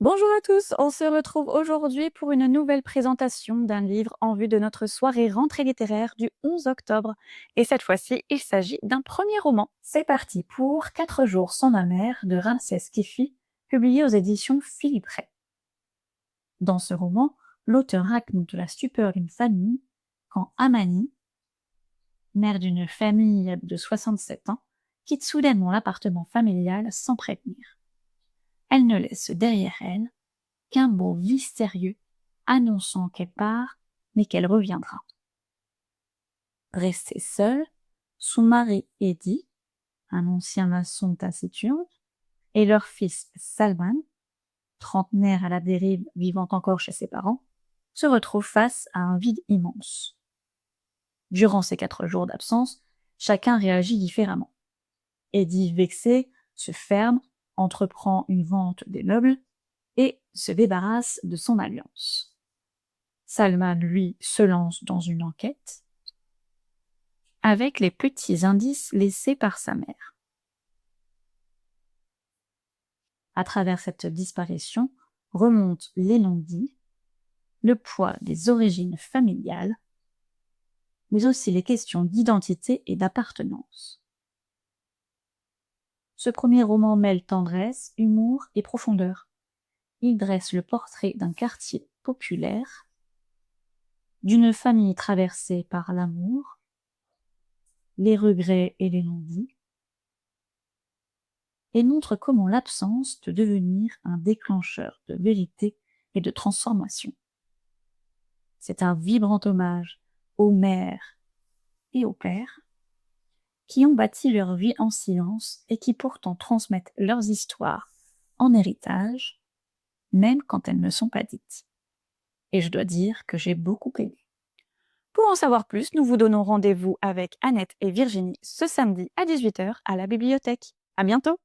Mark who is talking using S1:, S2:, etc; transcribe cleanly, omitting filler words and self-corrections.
S1: Bonjour à tous, on se retrouve aujourd'hui pour une nouvelle présentation d'un livre en vue de notre soirée rentrée littéraire du 11 octobre. Et cette fois-ci, il s'agit d'un premier roman. C'est parti pour 4 jours sans ma mère de Ramsès Kifi, publié aux éditions Philippe Ray. Dans ce roman, l'auteur raconte la stupeur d'une famille quand Amani, mère d'une famille de 67 ans, quitte soudainement l'appartement familial sans prévenir. Elle ne laisse derrière elle qu'un mot mystérieux annonçant qu'elle part, mais qu'elle reviendra. Restée seule, son mari Eddie, un ancien maçon taciturne, et leur fils Salman, trentenaire à la dérive vivant encore chez ses parents, se retrouvent face à un vide immense. Durant ces 4 jours d'absence, chacun réagit différemment. Eddie, vexé, se ferme, entreprend une vente des meubles et se débarrasse de son alliance. Salman, lui, se lance dans une enquête avec les petits indices laissés par sa mère. À travers cette disparition remontent les non-dits, le poids des origines familiales, mais aussi les questions d'identité et d'appartenance. Ce premier roman mêle tendresse, humour et profondeur. Il dresse le portrait d'un quartier populaire, d'une famille traversée par l'amour, les regrets et les non-dits, et montre comment l'absence peut devenir un déclencheur de vérité et de transformation. C'est un vibrant hommage aux mères et aux pères qui ont bâti leur vie en silence et qui pourtant transmettent leurs histoires en héritage, même quand elles ne sont pas dites. Et je dois dire que j'ai beaucoup aimé. Pour en savoir plus, nous vous donnons rendez-vous avec Annette et Virginie ce samedi à 18h à la bibliothèque. À bientôt!